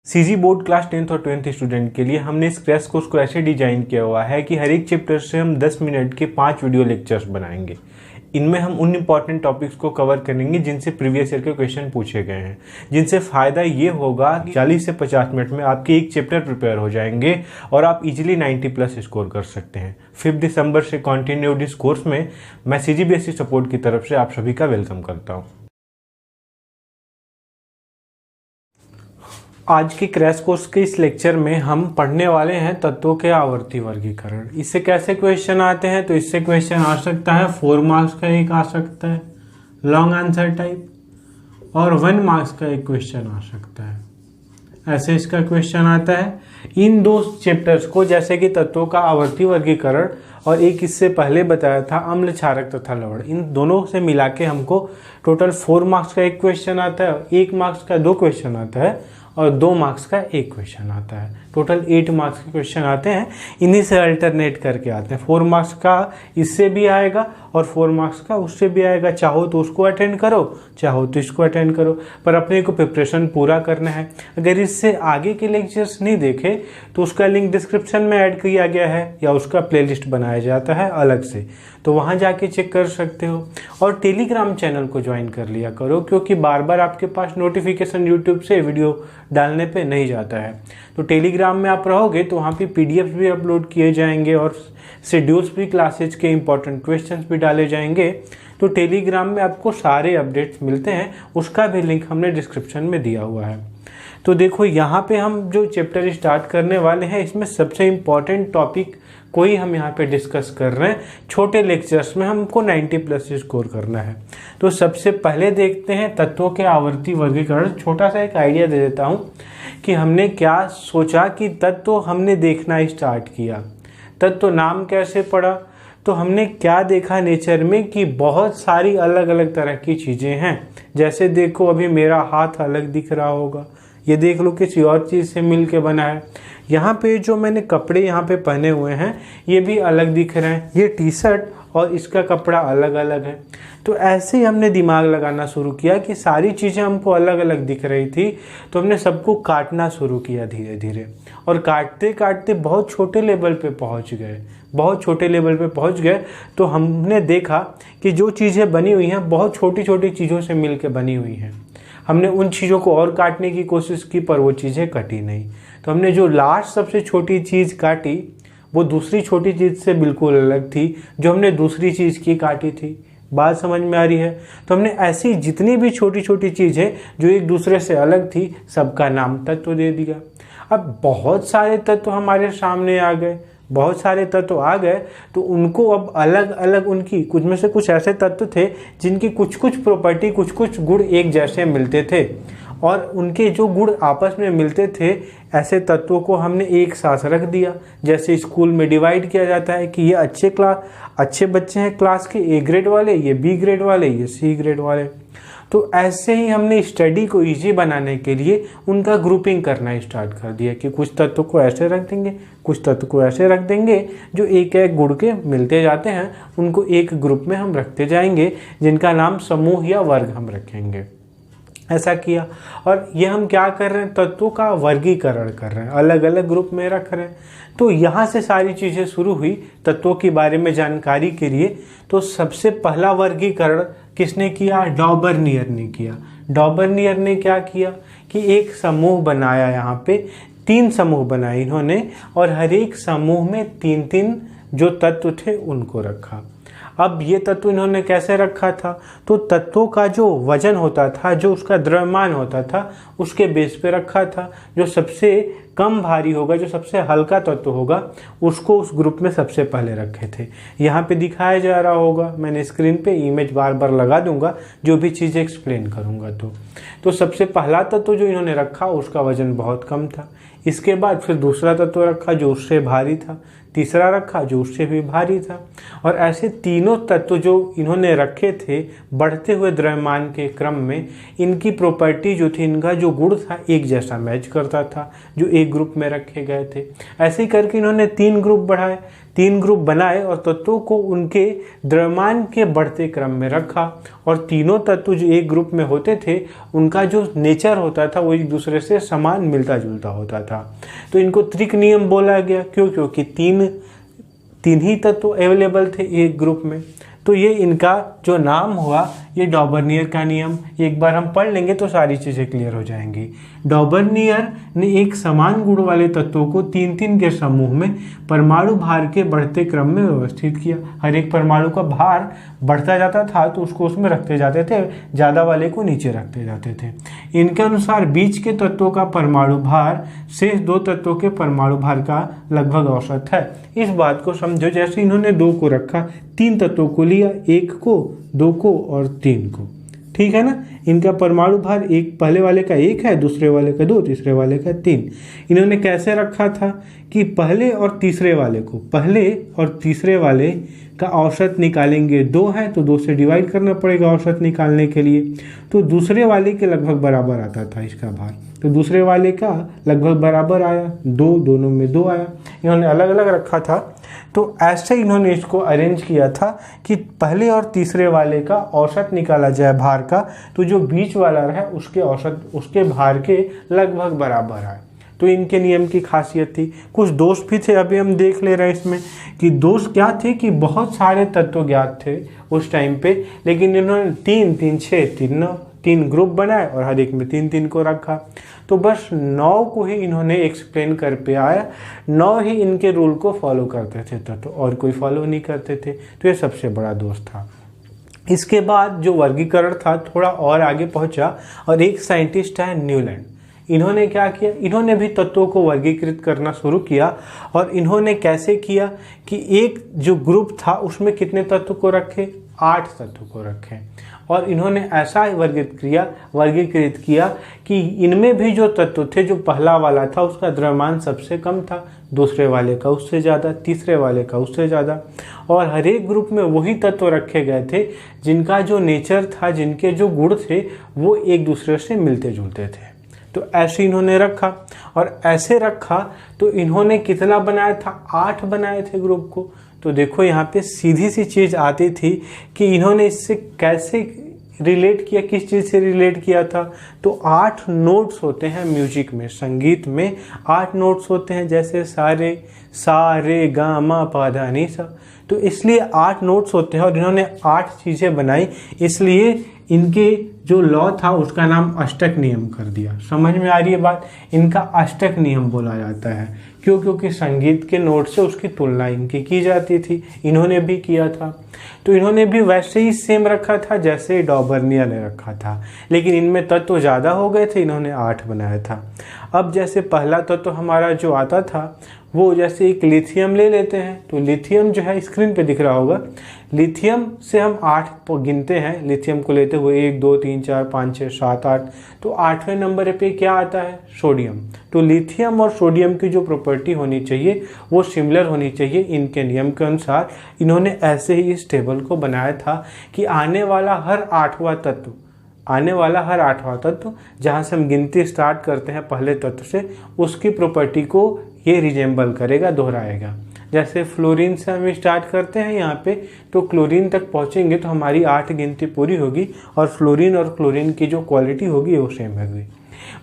CG board class 10th और 12th student के लिए हमने इस क्रैश कोर्स को ऐसे डिजाइन किया हुआ है कि हर एक चैप्टर से हम 10 मिनट के 5 वीडियो लेक्चर्स बनाएंगे। इनमें हम उन इंपॉर्टेंट टॉपिक्स को कवर करेंगे जिनसे प्रीवियस ईयर के क्वेश्चन पूछे गए हैं, जिनसे फ़ायदा ये होगा कि 40 से 50 मिनट में आपके एक चैप्टर प्रिपेयर हो जाएंगे और आप इजीली 90+ स्कोर कर सकते हैं। 5 दिसंबर से कंटिन्यूड इस कोर्स में मैं सीजीबीएसई सपोर्ट की तरफ से आप सभी का वेलकम करता हूँ। आज के क्रैश कोर्स के इस लेक्चर में हम पढ़ने वाले हैं तत्वों के आवर्ती वर्गीकरण। इससे कैसे क्वेश्चन आते हैं, तो इससे क्वेश्चन आ सकता है 4 मार्क्स का एक आ सकता है लॉन्ग आंसर टाइप, और 1 मार्क्स का एक क्वेश्चन आ सकता है। ऐसे इसका क्वेश्चन आता है। इन दो चैप्टर्स को, जैसे कि तत्वों का आवर्ती वर्गीकरण और एक इससे पहले बताया था अम्ल क्षारक तथा लवण, इन दोनों से मिला के हमको टोटल 4 मार्क्स का एक क्वेश्चन आता है, 1 मार्क्स का 2 क्वेश्चन आता है और 2 मार्क्स का एक क्वेश्चन आता है। टोटल 8 मार्क्स के क्वेश्चन आते हैं। इन्हीं से अल्टरनेट करके आते हैं। 4 मार्क्स का इससे भी आएगा और 4 मार्क्स का उससे भी आएगा। चाहो तो उसको अटेंड करो, चाहो तो इसको अटेंड करो, पर अपने को प्रिपरेशन पूरा करना है। अगर इससे आगे के लेक्चर्स नहीं देखे तो उसका लिंक डिस्क्रिप्शन में ऐड किया गया है या उसका प्लेलिस्ट बनाया जाता है अलग से, तो वहाँ जाके चेक कर सकते हो। और टेलीग्राम चैनल को ज्वाइन कर लिया करो, क्योंकि बार बार आपके पास नोटिफिकेशन यूट्यूब से वीडियो डालने पे नहीं जाता है। तो टेलीग्राम में आप रहोगे तो वहाँ पे पीडीएफ भी अपलोड किए जाएंगे और शेड्यूल्स भी, क्लासेज के इंपॉर्टेंट क्वेश्चंस भी डाले जाएंगे। तो टेलीग्राम में आपको सारे अपडेट्स मिलते हैं, उसका भी लिंक हमने डिस्क्रिप्शन में दिया हुआ है। तो देखो, यहाँ पे हम जो चैप्टर स्टार्ट करने वाले हैं, इसमें सबसे इम्पॉर्टेंट टॉपिक कोई हम यहाँ पे डिस्कस कर रहे हैं। छोटे लेक्चर्स में हमको 90+ स्कोर करना है। तो सबसे पहले देखते हैं तत्वों के आवर्ती वर्गीकरण। छोटा सा एक आइडिया दे देता हूँ कि हमने क्या सोचा कि तत्व हमने देखना स्टार्ट किया। तत्व नाम कैसे पड़ा, तो हमने क्या देखा नेचर में कि बहुत सारी अलग अलग तरह की चीज़ें हैं। जैसे देखो, अभी मेरा हाथ अलग दिख रहा होगा, ये देख लो किसी और चीज़ से मिल के बना है। यहाँ पे जो मैंने कपड़े यहाँ पे पहने हुए हैं ये भी अलग दिख रहे हैं। ये टी शर्ट और इसका कपड़ा अलग अलग है। तो ऐसे ही हमने दिमाग लगाना शुरू किया कि सारी चीज़ें हमको अलग अलग दिख रही थी, तो हमने सबको काटना शुरू किया धीरे धीरे। और काटते काटते बहुत छोटे लेवल पे पहुँच गए, बहुत छोटे लेवल पे पहुँच गए। तो हमने देखा कि जो चीज़ें बनी हुई हैं बहुत छोटी छोटी चीज़ों से मिल के बनी हुई हैं। हमने उन चीज़ों को और काटने की कोशिश की, पर वो चीज़ें कटी नहीं। तो हमने जो लास्ट सबसे छोटी चीज़ काटी वो दूसरी छोटी चीज़ से बिल्कुल अलग थी, जो हमने दूसरी चीज़ की काटी थी। बात समझ में आ रही है? तो हमने ऐसी जितनी भी छोटी छोटी चीज़ें जो एक दूसरे से अलग थी, सबका नाम तत्व दे दिया। अब बहुत सारे तत्व हमारे सामने आ गए, बहुत सारे तत्व आ गए, तो उनको अब अलग अलग उनकी कुछ में से कुछ ऐसे तत्व थे जिनकी कुछ कुछ प्रॉपर्टी, कुछ कुछ गुण एक जैसे मिलते थे, और उनके जो गुण आपस में मिलते थे, ऐसे तत्वों को हमने एक साथ रख दिया। जैसे स्कूल में डिवाइड किया जाता है कि ये अच्छे बच्चे हैं क्लास के, ए ग्रेड वाले, ये बी ग्रेड वाले, ये सी ग्रेड वाले। तो ऐसे ही हमने स्टडी को इजी बनाने के लिए उनका ग्रुपिंग करना स्टार्ट कर दिया कि कुछ तत्व को ऐसे रख देंगे, कुछ तत्व को ऐसे रख देंगे, जो एक एक गुण के मिलते जाते हैं उनको एक ग्रुप में हम रखते जाएंगे, जिनका नाम समूह या वर्ग हम रखेंगे। ऐसा किया, और ये हम क्या कर रहे हैं, तत्वों का वर्गीकरण कर रहे हैं, अलग अलग ग्रुप में रख रहे हैं। तो यहाँ से सारी चीज़ें शुरू हुई तत्वों के बारे में जानकारी के लिए। तो सबसे पहला वर्गीकरण किसने किया? डॉबर्नियर ने किया। डॉबर्नियर ने क्या किया कि एक समूह बनाया, यहाँ पे 3 समूह बनाए इन्होंने, और हर एक समूह में 3-3 जो तत्व थे उनको रखा। अब ये तत्व इन्होंने कैसे रखा था, तो तत्वों का जो वजन होता था, जो उसका द्रव्यमान होता था, उसके बेस पे रखा था। जो सबसे कम भारी होगा, जो सबसे हल्का तत्व होगा, उसको उस ग्रुप में सबसे पहले रखे थे। यहाँ पे दिखाया जा रहा होगा, मैंने स्क्रीन पे इमेज बार बार लगा दूंगा जो भी चीज़ें एक्सप्लेन करूँगा। तो सबसे पहला तत्व जो इन्होंने रखा उसका वजन बहुत कम था। इसके बाद फिर दूसरा तत्व रखा जो उससे भारी था, तीसरा रखा जो उससे भी भारी था, और ऐसे तीनों तत्व जो इन्होंने रखे थे बढ़ते हुए द्रव्यमान के क्रम में, इनकी प्रॉपर्टी जो थी, इनका जो जो गुण था एक जैसा मैच करता था जो एक ग्रुप में रखे गए थे। ऐसे ही करके इन्होंने 3 ग्रुप बढ़ाए, 3 ग्रुप बनाए और तत्वों को उनके द्रव्यमान के बढ़ते क्रम में रखा। और तीनों तत्व जो एक ग्रुप में होते थे उनका जो नेचर होता था वो एक दूसरे से समान मिलता जुलता होता था। तो इनको त्रिक नियम बोला गया। क्यों? क्योंकि तीन ही तत्व अवेलेबल थे एक ग्रुप में। तो ये इनका जो नाम हुआ ये डॉबर्नियर का नियम। एक बार हम पढ़ लेंगे तो सारी चीज़ें क्लियर हो जाएंगी। डॉबर्नियर ने एक समान गुण वाले तत्वों को 3-3 के समूह में परमाणु भार के बढ़ते क्रम में व्यवस्थित किया। हर एक परमाणु का भार बढ़ता जाता था तो उसको उसमें रखते जाते थे, ज़्यादा वाले को नीचे रखते जाते थे। इनके अनुसार बीच के तत्वों का परमाणु भार शेष 2 तत्वों के परमाणु भार का लगभग औसत है। इस बात को समझो, जैसे इन्होंने 2 को रखा, 3 तत्वों को लिया, 1 को, 2 को और 3 को, ठीक है ना। इनका परमाणु भार एक पहले वाले का 1 है, दूसरे वाले का 2, तीसरे वाले का 3। इन्होंने कैसे रखा था कि पहले और तीसरे वाले का औसत निकालेंगे। 2 है तो 2 से डिवाइड करना पड़ेगा औसत निकालने के लिए, तो दूसरे वाले के लगभग बराबर आता था इसका भार। तो दूसरे वाले का लगभग बराबर आया, 2, दोनों में 2 आया। इन्होंने अलग अलग रखा था। तो ऐसे इन्होंने इसको अरेंज किया था कि पहले और तीसरे वाले का औसत निकाला जाए भार का, तो जो बीच वाला रहे उसके औसत उसके भार के लगभग बराबर आए। तो इनके नियम की खासियत थी। कुछ दोष भी थे, अभी हम देख ले रहे हैं इसमें कि दोष क्या थे कि बहुत सारे तत्व ज्ञात थे उस टाइम पे, लेकिन इन्होंने 3, 3, 6, 3, 9 3 ग्रुप बनाए और हर एक में 3-3 को रखा। तो बस 9 को ही इन्होंने एक्सप्लेन कर पे आया। 9 ही इनके रूल को फॉलो करते थे तत्व, और कोई फॉलो नहीं करते थे। तो ये सबसे बड़ा दोष था। इसके बाद जो वर्गीकरण था थोड़ा और आगे पहुंचा और एक साइंटिस्ट है न्यूलैंड। इन्होंने क्या किया, इन्होंने भी तत्वों को वर्गीकृत करना शुरू किया। और इन्होंने कैसे किया कि एक जो ग्रुप था उसमें कितने तत्व को रखे, 8 तत्व को रखे। और इन्होंने ऐसा वर्गीकृत किया कि इनमें भी जो तत्व थे, जो पहला वाला था उसका द्रव्यमान सबसे कम था, दूसरे वाले का उससे ज़्यादा, तीसरे वाले का उससे ज़्यादा। और हर एक ग्रुप में वही तत्व रखे गए थे जिनका जो नेचर था, जिनके जो गुण थे वो एक दूसरे से मिलते जुलते थे। तो ऐसे इन्होंने रखा। और ऐसे रखा तो इन्होंने कितना बनाया था, 8 बनाए थे ग्रुप को। तो देखो यहाँ पे सीधी सी चीज़ आती थी कि इन्होंने इससे कैसे रिलेट किया, किस चीज़ से रिलेट किया था। तो 8 नोट्स होते हैं म्यूजिक में, संगीत में 8 नोट्स होते हैं, जैसे सारे, सा, रे, गा, मा, पा, धा, नी, सा। तो इसलिए 8 नोट्स होते हैं और इन्होंने 8 चीज़ें बनाई, इसलिए इनके जो लॉ था उसका नाम अष्टक नियम कर दिया। समझ में आ रही है बात? इनका अष्टक नियम बोला जाता है। क्यों? क्योंकि संगीत के नोट से उसकी तुलना इनकी की जाती थी, इन्होंने भी किया था। तो इन्होंने भी वैसे ही सेम रखा था जैसे डॉबर्नियर ने रखा था, लेकिन इनमें तत्व ज़्यादा हो गए थे, इन्होंने 8 बनाया था। अब जैसे पहला तत्व हमारा जो आता था वो जैसे एक लिथियम ले लेते हैं। तो लिथियम जो है स्क्रीन पे दिख रहा होगा, लिथियम से हम 8 गिनते हैं, लिथियम को लेते हुए 1, 2, 3, 4, 5, 6, 7, 8। तो 8वें नंबर पे क्या आता है, सोडियम। तो लिथियम और सोडियम की जो प्रॉपर्टी होनी चाहिए वो सिमिलर होनी चाहिए। इनके नियम के अनुसार इन्होंने ऐसे ही इस टेबल को बनाया था कि आने वाला हर 8वां तत्व जहाँ से हम गिनती स्टार्ट करते हैं पहले तत्व से, उसकी प्रॉपर्टी को ये रिजेंबल करेगा, दोहराएगा। जैसे फ्लोरीन से हम स्टार्ट करते हैं यहाँ पे, तो क्लोरीन तक पहुँचेंगे तो हमारी 8 गिनती पूरी होगी और फ्लोरीन और क्लोरीन की जो क्वालिटी होगी वो सेम होगी।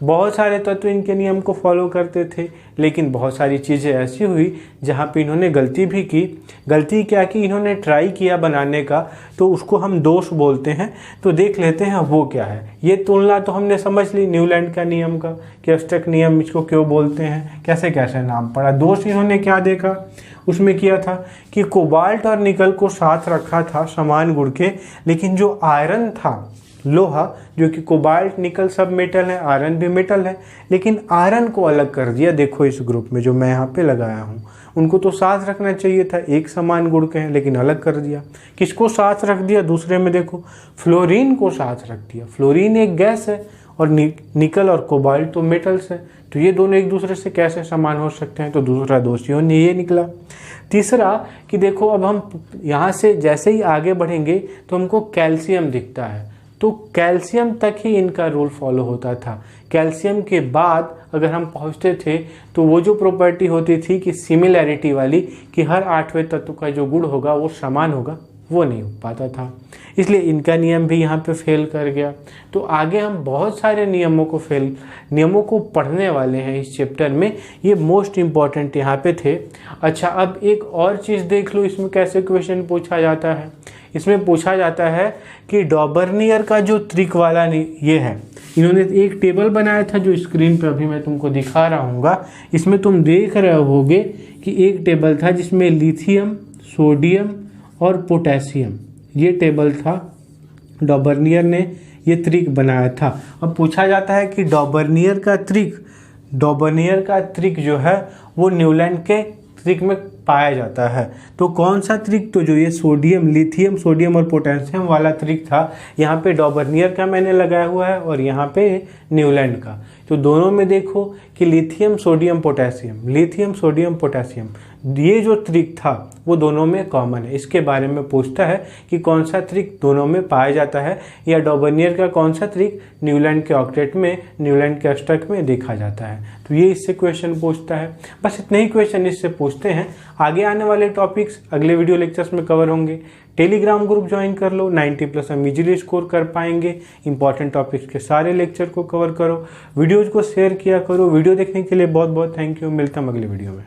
बहुत सारे तत्व इनके नियम को फॉलो करते थे, लेकिन बहुत सारी चीज़ें ऐसी हुई जहाँ पे इन्होंने गलती भी की। गलती क्या की, इन्होंने ट्राई किया बनाने का, तो उसको हम दोष बोलते हैं। तो देख लेते हैं वो क्या है। ये तुलना तो हमने समझ ली न्यूलैंड का नियम का, कि अष्टक नियम इसको क्यों बोलते हैं, कैसे कैसे नाम पड़ा। दोष इन्होंने क्या देखा, उसमें किया था कि कोबाल्ट और निकल को साथ रखा था समान गुण के, लेकिन जो आयरन था, लोहा, जो कि कोबाल्ट निकल सब मेटल है, आयरन भी मेटल है, लेकिन आयरन को अलग कर दिया। देखो इस ग्रुप में जो मैं यहाँ पे लगाया हूँ, उनको तो साथ रखना चाहिए था, एक समान गुण के हैं, लेकिन अलग कर दिया। किसको साथ रख दिया, दूसरे में देखो फ्लोरीन को साथ रख दिया। फ्लोरीन एक गैस है और निकल और कोबाल्ट तो मेटल्स है, तो ये दोनों एक दूसरे से कैसे समान हो सकते हैं। तो दूसरा दोषियों ने ये निकला। तीसरा कि देखो अब हम यहाँ से जैसे ही आगे बढ़ेंगे तो हमको कैल्शियम दिखता है, तो कैल्शियम तक ही इनका रूल फॉलो होता था। कैल्शियम के बाद अगर हम पहुंचते थे तो वो जो प्रॉपर्टी होती थी कि सिमिलैरिटी वाली, कि हर 8वें तत्व का जो गुण होगा वो समान होगा, वो नहीं हो पाता था। इसलिए इनका नियम भी यहाँ पे फेल कर गया। तो आगे हम बहुत सारे नियमों को पढ़ने वाले हैं इस चैप्टर में। ये मोस्ट इम्पॉर्टेंट यहाँ पे थे। अच्छा, अब एक और चीज़ देख लो, इसमें कैसे क्वेश्चन पूछा जाता है। इसमें पूछा जाता है कि डॉबर्नियर का जो त्रिक वाला ये है, इन्होंने एक टेबल बनाया था जो स्क्रीन पे अभी मैं तुमको दिखा रहा हूँ। इसमें तुम देख रहे होगे कि एक टेबल था जिसमें लिथियम, सोडियम और पोटेशियम, ये टेबल था। डॉबर्नियर ने ये त्रिक बनाया था। अब पूछा जाता है कि डॉबर्नियर का त्रिक जो है वो न्यूलैंड के त्रिक में पाया जाता है। तो कौन सा त्रिक? तो जो ये लिथियम, सोडियम और पोटेशियम वाला त्रिक था, यहाँ पे डॉबर्नियर का मैंने लगाया हुआ है और यहाँ पे न्यूलैंड का। तो दोनों में देखो कि लिथियम, सोडियम, पोटेशियम, ये जो त्रिक था वो दोनों में कॉमन है। इसके बारे में पूछता है कि कौन सा त्रिक दोनों में पाया जाता है, या डॉबर्नियर का कौन सा त्रिक न्यूलैंड के ऑक्टेट में, न्यूलैंड के अष्टक में देखा जाता है। तो ये इससे क्वेश्चन पूछता है। बस इतने ही क्वेश्चन इससे पूछते हैं। आगे आने वाले टॉपिक्स अगले वीडियो लेक्चर्स में कवर होंगे। टेलीग्राम ग्रुप ज्वाइन कर लो, 90+ हम इजीली स्कोर कर पाएंगे। इंपॉर्टेंट टॉपिक्स के सारे लेक्चर को कवर करो, वीडियोज को शेयर किया करो। वीडियो देखने के लिए बहुत बहुत थैंक यू। मिलता हूं अगले वीडियो में।